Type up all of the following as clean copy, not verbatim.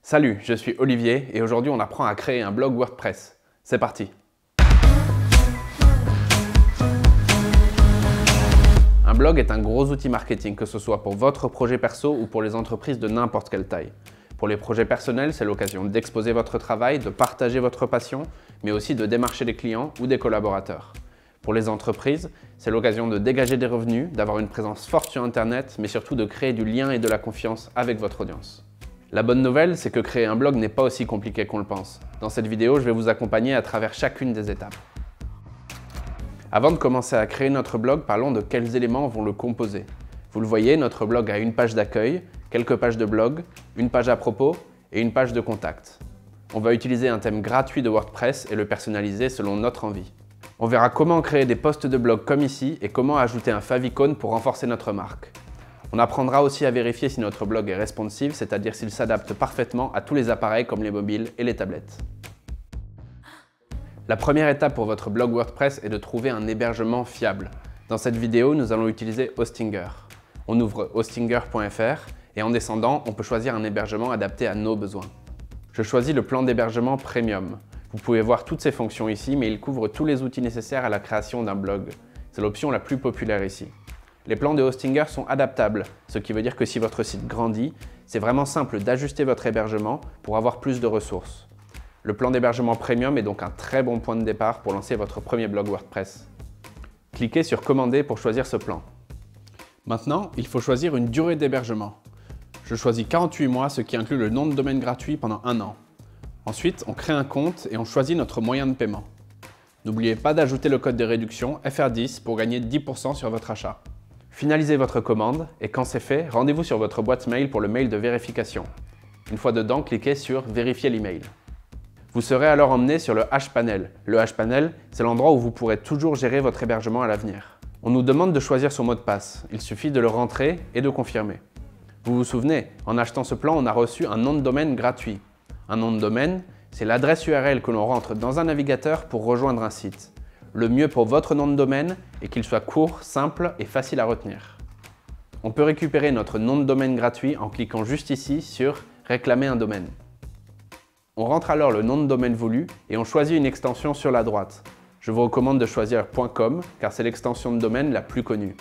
Salut, je suis Olivier et aujourd'hui on apprend à créer un blog WordPress. C'est parti! Un blog est un gros outil marketing, que ce soit pour votre projet perso ou pour les entreprises de n'importe quelle taille. Pour les projets personnels, c'est l'occasion d'exposer votre travail, de partager votre passion, mais aussi de démarcher des clients ou des collaborateurs. Pour les entreprises, c'est l'occasion de dégager des revenus, d'avoir une présence forte sur Internet, mais surtout de créer du lien et de la confiance avec votre audience. La bonne nouvelle, c'est que créer un blog n'est pas aussi compliqué qu'on le pense. Dans cette vidéo, je vais vous accompagner à travers chacune des étapes. Avant de commencer à créer notre blog, parlons de quels éléments vont le composer. Vous le voyez, notre blog a une page d'accueil, quelques pages de blog, une page à propos et une page de contact. On va utiliser un thème gratuit de WordPress et le personnaliser selon notre envie. On verra comment créer des posts de blog comme ici et comment ajouter un favicon pour renforcer notre marque. On apprendra aussi à vérifier si notre blog est responsive, c'est-à-dire s'il s'adapte parfaitement à tous les appareils comme les mobiles et les tablettes. La première étape pour votre blog WordPress est de trouver un hébergement fiable. Dans cette vidéo, nous allons utiliser Hostinger. On ouvre hostinger.fr et en descendant, on peut choisir un hébergement adapté à nos besoins. Je choisis le plan d'hébergement Premium. Vous pouvez voir toutes ces fonctions ici, mais il couvre tous les outils nécessaires à la création d'un blog. C'est l'option la plus populaire ici. Les plans de Hostinger sont adaptables, ce qui veut dire que si votre site grandit, c'est vraiment simple d'ajuster votre hébergement pour avoir plus de ressources. Le plan d'hébergement Premium est donc un très bon point de départ pour lancer votre premier blog WordPress. Cliquez sur Commander pour choisir ce plan. Maintenant, il faut choisir une durée d'hébergement. Je choisis 48 mois, ce qui inclut le nom de domaine gratuit pendant 1 an. Ensuite, on crée un compte et on choisit notre moyen de paiement. N'oubliez pas d'ajouter le code de réduction FR10 pour gagner 10% sur votre achat. Finalisez votre commande et quand c'est fait, rendez-vous sur votre boîte mail pour le mail de vérification. Une fois dedans, cliquez sur « Vérifier l'email ». Vous serez alors emmené sur le H-Panel. Le H-Panel, c'est l'endroit où vous pourrez toujours gérer votre hébergement à l'avenir. On nous demande de choisir son mot de passe. Il suffit de le rentrer et de confirmer. Vous vous souvenez, en achetant ce plan, on a reçu un nom de domaine gratuit. Un nom de domaine, c'est l'adresse URL que l'on rentre dans un navigateur pour rejoindre un site. Le mieux pour votre nom de domaine est qu'il soit court, simple et facile à retenir. On peut récupérer notre nom de domaine gratuit en cliquant juste ici sur « Réclamer un domaine ». On rentre alors le nom de domaine voulu et on choisit une extension sur la droite. Je vous recommande de choisir .com car c'est l'extension de domaine la plus connue.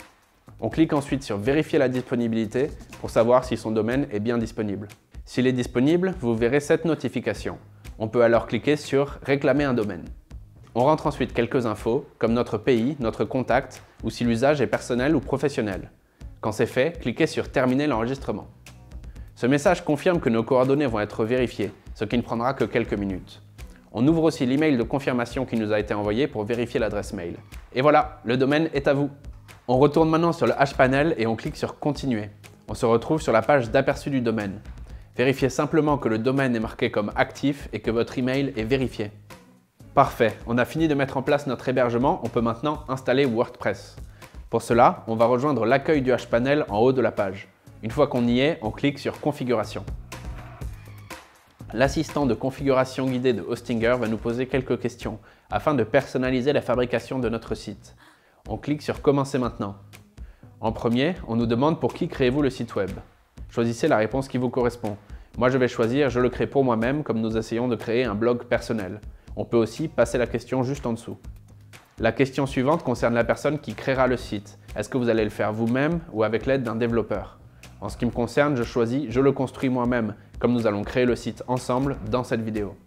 On clique ensuite sur « Vérifier la disponibilité » pour savoir si son domaine est bien disponible. S'il est disponible, vous verrez cette notification. On peut alors cliquer sur « Réclamer un domaine ». On rentre ensuite quelques infos, comme notre pays, notre contact, ou si l'usage est personnel ou professionnel. Quand c'est fait, cliquez sur « Terminer l'enregistrement ». Ce message confirme que nos coordonnées vont être vérifiées, ce qui ne prendra que quelques minutes. On ouvre aussi l'email de confirmation qui nous a été envoyé pour vérifier l'adresse mail. Et voilà, le domaine est à vous. On retourne maintenant sur le H-Panel et on clique sur « Continuer ». On se retrouve sur la page d'aperçu du domaine. Vérifiez simplement que le domaine est marqué comme actif et que votre email est vérifié. Parfait, on a fini de mettre en place notre hébergement, on peut maintenant installer WordPress. Pour cela, on va rejoindre l'accueil du H-Panel en haut de la page. Une fois qu'on y est, on clique sur Configuration. L'assistant de configuration guidée de Hostinger va nous poser quelques questions afin de personnaliser la fabrication de notre site. On clique sur Commencer maintenant. En premier, on nous demande pour qui créez-vous le site web. Choisissez la réponse qui vous correspond. Moi je vais choisir « Je le crée pour moi-même » comme nous essayons de créer un blog personnel. On peut aussi passer la question juste en dessous. La question suivante concerne la personne qui créera le site. Est-ce que vous allez le faire vous-même ou avec l'aide d'un développeur? En ce qui me concerne, je choisis « Je le construis moi-même » comme nous allons créer le site ensemble dans cette vidéo.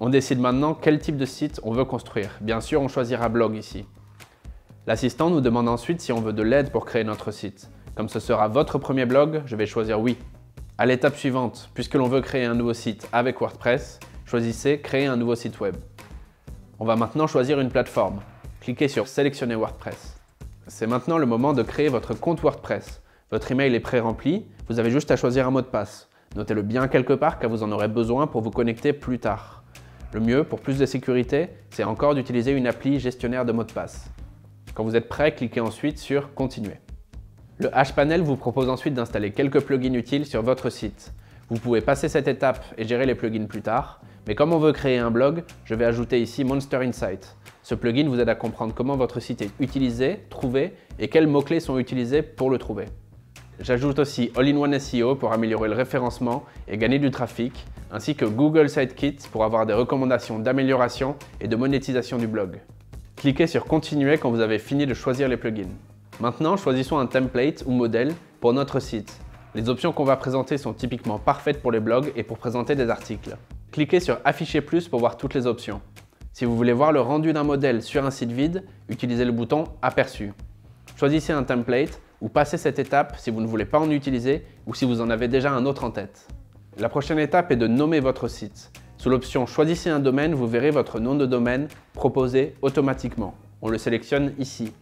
On décide maintenant quel type de site on veut construire. Bien sûr, on choisira blog ici. L'assistant nous demande ensuite si on veut de l'aide pour créer notre site. Comme ce sera votre premier blog, je vais choisir oui. À l'étape suivante, puisque l'on veut créer un nouveau site avec WordPress, choisissez « Créer un nouveau site web ». On va maintenant choisir une plateforme. Cliquez sur « Sélectionner WordPress ». C'est maintenant le moment de créer votre compte WordPress. Votre email est pré-rempli, vous avez juste à choisir un mot de passe. Notez-le bien quelque part car vous en aurez besoin pour vous connecter plus tard. Le mieux, pour plus de sécurité, c'est encore d'utiliser une appli gestionnaire de mots de passe. Quand vous êtes prêt, cliquez ensuite sur « Continuer ». Le H-Panel vous propose ensuite d'installer quelques plugins utiles sur votre site. Vous pouvez passer cette étape et gérer les plugins plus tard, mais comme on veut créer un blog, je vais ajouter ici Monster Insight. Ce plugin vous aide à comprendre comment votre site est utilisé, trouvé et quels mots-clés sont utilisés pour le trouver. J'ajoute aussi All-in-One SEO pour améliorer le référencement et gagner du trafic, ainsi que Google Sitekit pour avoir des recommandations d'amélioration et de monétisation du blog. Cliquez sur Continuer quand vous avez fini de choisir les plugins. Maintenant, choisissons un template ou modèle pour notre site. Les options qu'on va présenter sont typiquement parfaites pour les blogs et pour présenter des articles. Cliquez sur Afficher plus pour voir toutes les options. Si vous voulez voir le rendu d'un modèle sur un site vide, utilisez le bouton Aperçu. Choisissez un template ou passez cette étape si vous ne voulez pas en utiliser ou si vous en avez déjà un autre en tête. La prochaine étape est de nommer votre site. Sous l'option Choisissez un domaine, vous verrez votre nom de domaine proposé automatiquement. On le sélectionne ici.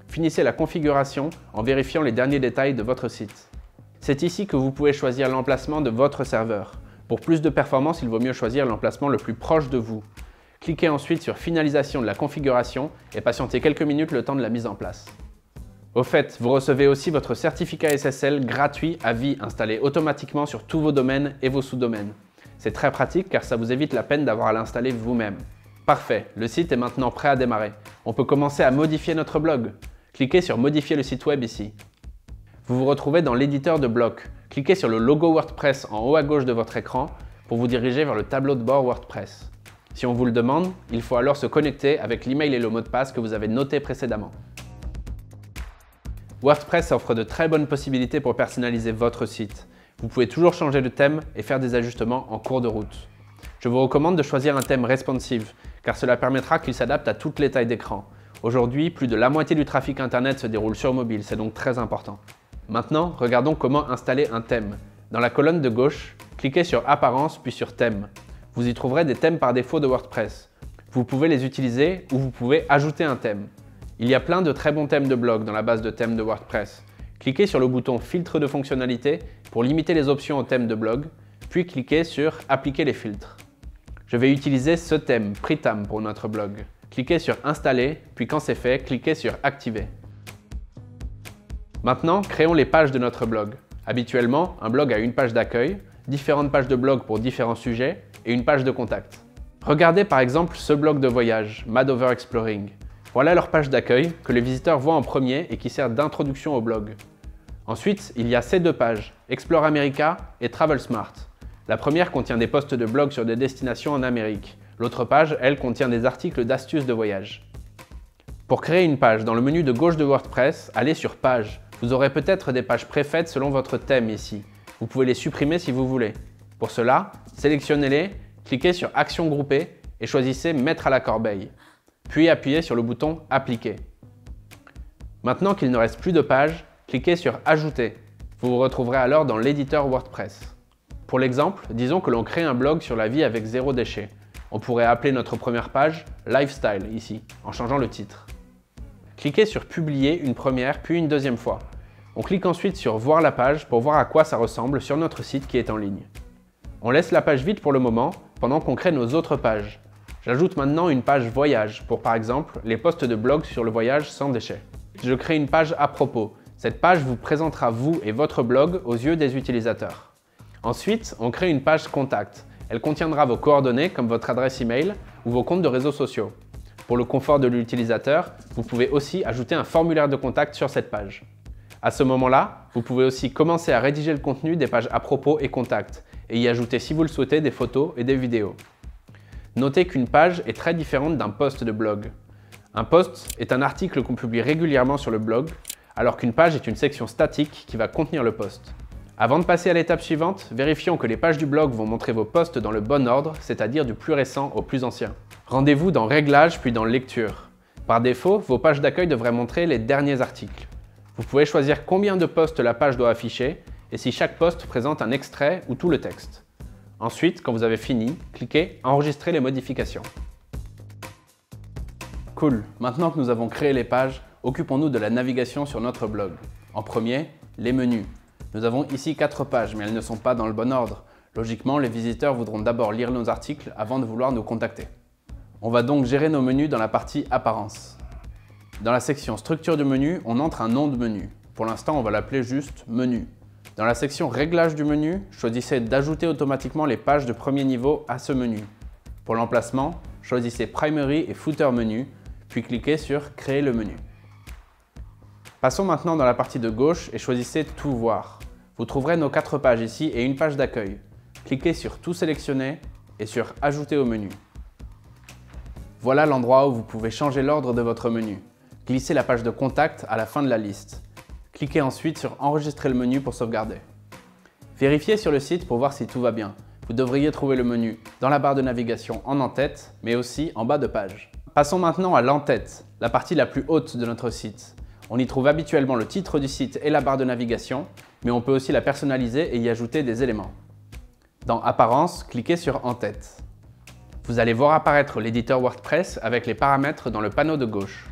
Finissez la configuration en vérifiant les derniers détails de votre site. C'est ici que vous pouvez choisir l'emplacement de votre serveur. Pour plus de performance, il vaut mieux choisir l'emplacement le plus proche de vous. Cliquez ensuite sur Finalisation de la configuration et patientez quelques minutes le temps de la mise en place. Au fait, vous recevez aussi votre certificat SSL gratuit à vie installé automatiquement sur tous vos domaines et vos sous-domaines. C'est très pratique car ça vous évite la peine d'avoir à l'installer vous-même. Parfait, le site est maintenant prêt à démarrer. On peut commencer à modifier notre blog. Cliquez sur Modifier le site web ici. Vous vous retrouvez dans l'éditeur de blocs. Cliquez sur le logo WordPress en haut à gauche de votre écran pour vous diriger vers le tableau de bord WordPress. Si on vous le demande, il faut alors se connecter avec l'email et le mot de passe que vous avez noté précédemment. WordPress offre de très bonnes possibilités pour personnaliser votre site. Vous pouvez toujours changer de thème et faire des ajustements en cours de route. Je vous recommande de choisir un thème responsive, car cela permettra qu'il s'adapte à toutes les tailles d'écran. Aujourd'hui, plus de la moitié du trafic internet se déroule sur mobile, c'est donc très important. Maintenant, regardons comment installer un thème. Dans la colonne de gauche, cliquez sur Apparence puis sur Thème. Vous y trouverez des thèmes par défaut de WordPress. Vous pouvez les utiliser ou vous pouvez ajouter un thème. Il y a plein de très bons thèmes de blog dans la base de thèmes de WordPress. Cliquez sur le bouton Filtre de fonctionnalités pour limiter les options au thème de blog, puis cliquez sur Appliquer les filtres. Je vais utiliser ce thème, Pritam, pour notre blog. Cliquez sur Installer, puis quand c'est fait, cliquez sur Activer. Maintenant, créons les pages de notre blog. Habituellement, un blog a une page d'accueil, différentes pages de blog pour différents sujets et une page de contact. Regardez par exemple ce blog de voyage, Mad Over Exploring. Voilà leur page d'accueil que les visiteurs voient en premier et qui sert d'introduction au blog. Ensuite, il y a ces deux pages, Explore America et Travel Smart. La première contient des posts de blog sur des destinations en Amérique. L'autre page, elle, contient des articles d'astuces de voyage. Pour créer une page, dans le menu de gauche de WordPress, allez sur Pages. Vous aurez peut-être des pages préfaites selon votre thème ici. Vous pouvez les supprimer si vous voulez. Pour cela, sélectionnez-les, cliquez sur Action groupée et choisissez Mettre à la corbeille. Puis appuyez sur le bouton Appliquer. Maintenant qu'il ne reste plus de pages, cliquez sur Ajouter. Vous vous retrouverez alors dans l'éditeur WordPress. Pour l'exemple, disons que l'on crée un blog sur la vie avec zéro déchet. On pourrait appeler notre première page Lifestyle ici, en changeant le titre. Cliquez sur Publier une première puis une deuxième fois. On clique ensuite sur Voir la page pour voir à quoi ça ressemble sur notre site qui est en ligne. On laisse la page vide pour le moment, pendant qu'on crée nos autres pages. J'ajoute maintenant une page voyage pour par exemple les posts de blog sur le voyage sans déchets. Je crée une page à propos. Cette page vous présentera vous et votre blog aux yeux des utilisateurs. Ensuite, on crée une page contact. Elle contiendra vos coordonnées comme votre adresse email ou vos comptes de réseaux sociaux. Pour le confort de l'utilisateur, vous pouvez aussi ajouter un formulaire de contact sur cette page. À ce moment-là, vous pouvez aussi commencer à rédiger le contenu des pages à propos et contact et y ajouter si vous le souhaitez des photos et des vidéos. Notez qu'une page est très différente d'un post de blog. Un post est un article qu'on publie régulièrement sur le blog, alors qu'une page est une section statique qui va contenir le post. Avant de passer à l'étape suivante, vérifions que les pages du blog vont montrer vos posts dans le bon ordre, c'est-à-dire du plus récent au plus ancien. Rendez-vous dans Réglages puis dans Lecture. Par défaut, vos pages d'accueil devraient montrer les derniers articles. Vous pouvez choisir combien de posts la page doit afficher et si chaque post présente un extrait ou tout le texte. Ensuite, quand vous avez fini, cliquez Enregistrer les modifications. Cool, maintenant que nous avons créé les pages, occupons-nous de la navigation sur notre blog. En premier, les menus. Nous avons ici 4 pages, mais elles ne sont pas dans le bon ordre. Logiquement, les visiteurs voudront d'abord lire nos articles avant de vouloir nous contacter. On va donc gérer nos menus dans la partie Apparence. Dans la section Structure du menu, on entre un nom de menu. Pour l'instant, on va l'appeler juste Menu. Dans la section Réglages du menu, choisissez d'ajouter automatiquement les pages de premier niveau à ce menu. Pour l'emplacement, choisissez Primary et Footer menu, puis cliquez sur Créer le menu. Passons maintenant dans la partie de gauche et choisissez Tout voir. Vous trouverez nos 4 pages ici et une page d'accueil. Cliquez sur Tout sélectionner et sur Ajouter au menu. Voilà l'endroit où vous pouvez changer l'ordre de votre menu. Glissez la page de contact à la fin de la liste. Cliquez ensuite sur Enregistrer le menu pour sauvegarder. Vérifiez sur le site pour voir si tout va bien. Vous devriez trouver le menu dans la barre de navigation en en-tête, mais aussi en bas de page. Passons maintenant à l'en-tête, la partie la plus haute de notre site. On y trouve habituellement le titre du site et la barre de navigation, mais on peut aussi la personnaliser et y ajouter des éléments. Dans Apparence, cliquez sur En-tête. Vous allez voir apparaître l'éditeur WordPress avec les paramètres dans le panneau de gauche.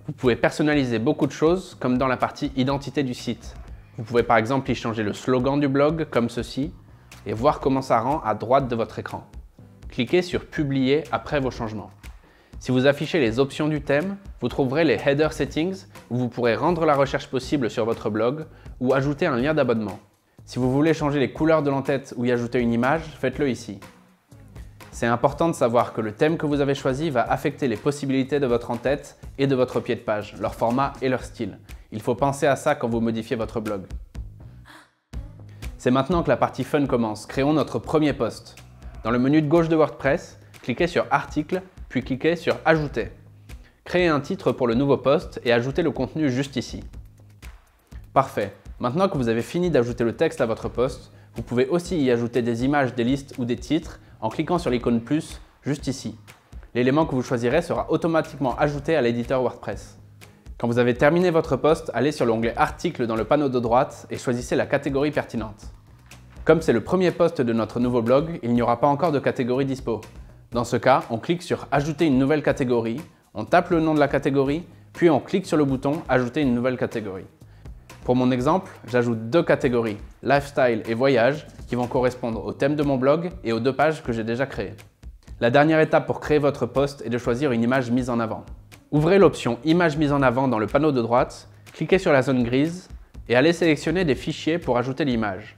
Vous pouvez personnaliser beaucoup de choses, comme dans la partie Identité du site. Vous pouvez par exemple y changer le slogan du blog, comme ceci, et voir comment ça rend à droite de votre écran. Cliquez sur Publier après vos changements. Si vous affichez les options du thème, vous trouverez les Header Settings où vous pourrez rendre la recherche possible sur votre blog ou ajouter un lien d'abonnement. Si vous voulez changer les couleurs de l'en-tête ou y ajouter une image, faites-le ici. C'est important de savoir que le thème que vous avez choisi va affecter les possibilités de votre en-tête et de votre pied de page, leur format et leur style. Il faut penser à ça quand vous modifiez votre blog. C'est maintenant que la partie fun commence. Créons notre premier post. Dans le menu de gauche de WordPress, cliquez sur Article, puis cliquez sur Ajouter. Créez un titre pour le nouveau post et ajoutez le contenu juste ici. Parfait. Maintenant que vous avez fini d'ajouter le texte à votre post, vous pouvez aussi y ajouter des images, des listes ou des titres en cliquant sur l'icône plus juste ici. L'élément que vous choisirez sera automatiquement ajouté à l'éditeur WordPress. Quand vous avez terminé votre post, allez sur l'onglet Article dans le panneau de droite et choisissez la catégorie pertinente. Comme c'est le premier post de notre nouveau blog, il n'y aura pas encore de catégorie dispo. Dans ce cas, on clique sur Ajouter une nouvelle catégorie, on tape le nom de la catégorie, puis on clique sur le bouton Ajouter une nouvelle catégorie. Pour mon exemple, j'ajoute 2 catégories, Lifestyle et Voyage, qui vont correspondre au thème de mon blog et aux 2 pages que j'ai déjà créées. La dernière étape pour créer votre post est de choisir une image mise en avant. Ouvrez l'option Image mise en avant dans le panneau de droite, cliquez sur la zone grise et allez sélectionner des fichiers pour ajouter l'image.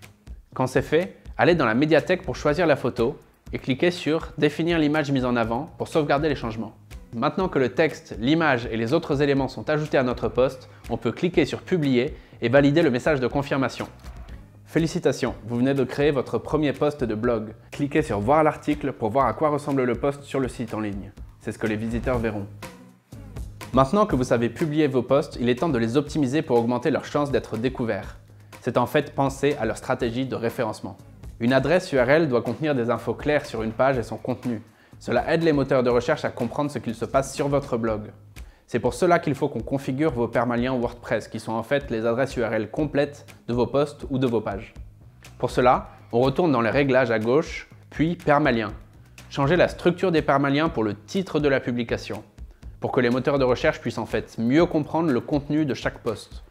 Quand c'est fait, allez dans la médiathèque pour choisir la photo et cliquez sur Définir l'image mise en avant pour sauvegarder les changements. Maintenant que le texte, l'image et les autres éléments sont ajoutés à notre post, on peut cliquer sur Publier et valider le message de confirmation. Félicitations, vous venez de créer votre premier post de blog. Cliquez sur Voir l'article pour voir à quoi ressemble le post sur le site en ligne. C'est ce que les visiteurs verront. Maintenant que vous savez publier vos posts, il est temps de les optimiser pour augmenter leurs chances d'être découverts. C'est en fait penser à leur stratégie de référencement. Une adresse URL doit contenir des infos claires sur une page et son contenu. Cela aide les moteurs de recherche à comprendre ce qu'il se passe sur votre blog. C'est pour cela qu'il faut qu'on configure vos permaliens WordPress, qui sont en fait les adresses URL complètes de vos posts ou de vos pages. Pour cela, on retourne dans les réglages à gauche, puis Permaliens. Changez la structure des permaliens pour le titre de la publication, pour que les moteurs de recherche puissent en fait mieux comprendre le contenu de chaque post.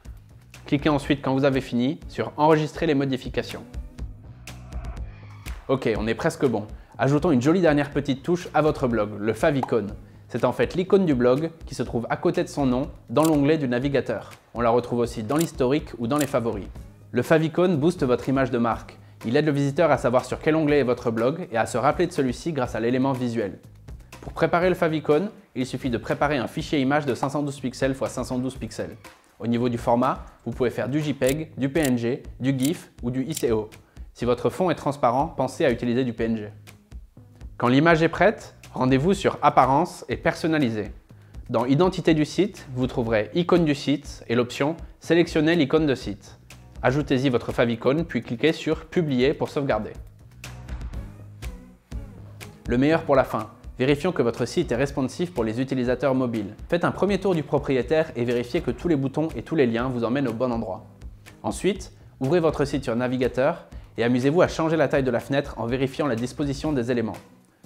Cliquez ensuite quand vous avez fini sur Enregistrer les modifications. Ok, on est presque bon. Ajoutons une jolie dernière petite touche à votre blog, le favicon. C'est en fait l'icône du blog qui se trouve à côté de son nom dans l'onglet du navigateur. On la retrouve aussi dans l'historique ou dans les favoris. Le favicon booste votre image de marque. Il aide le visiteur à savoir sur quel onglet est votre blog et à se rappeler de celui-ci grâce à l'élément visuel. Pour préparer le favicon, il suffit de préparer un fichier image de 512 pixels x 512 pixels. Au niveau du format, vous pouvez faire du JPEG, du PNG, du GIF ou du ICO. Si votre fond est transparent, pensez à utiliser du PNG. Quand l'image est prête, rendez-vous sur Apparence et Personnaliser. Dans Identité du site, vous trouverez Icône du site et l'option Sélectionner l'icône de site. Ajoutez-y votre favicon puis cliquez sur Publier pour sauvegarder. Le meilleur pour la fin. Vérifions que votre site est responsive pour les utilisateurs mobiles. Faites un premier tour du propriétaire et vérifiez que tous les boutons et tous les liens vous emmènent au bon endroit. Ensuite, ouvrez votre site sur navigateur et amusez-vous à changer la taille de la fenêtre en vérifiant la disposition des éléments.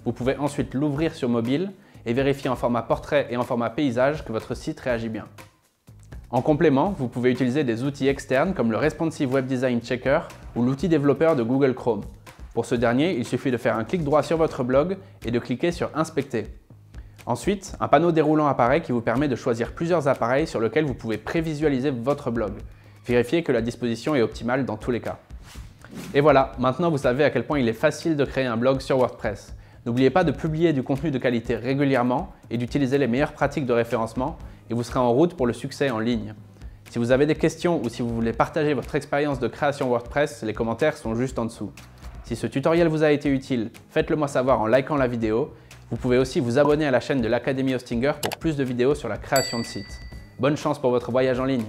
Vous pouvez ensuite l'ouvrir sur mobile et vérifier en format portrait et en format paysage que votre site réagit bien. En complément, vous pouvez utiliser des outils externes comme le Responsive Web Design Checker ou l'outil développeur de Google Chrome. Pour ce dernier, il suffit de faire un clic droit sur votre blog et de cliquer sur Inspecter. Ensuite, un panneau déroulant apparaît qui vous permet de choisir plusieurs appareils sur lesquels vous pouvez prévisualiser votre blog. Vérifiez que la disposition est optimale dans tous les cas. Et voilà, maintenant vous savez à quel point il est facile de créer un blog sur WordPress. N'oubliez pas de publier du contenu de qualité régulièrement et d'utiliser les meilleures pratiques de référencement et vous serez en route pour le succès en ligne. Si vous avez des questions ou si vous voulez partager votre expérience de création WordPress, les commentaires sont juste en dessous. Si ce tutoriel vous a été utile, faites-le moi savoir en likant la vidéo. Vous pouvez aussi vous abonner à la chaîne de l'Académie Hostinger pour plus de vidéos sur la création de sites. Bonne chance pour votre voyage en ligne!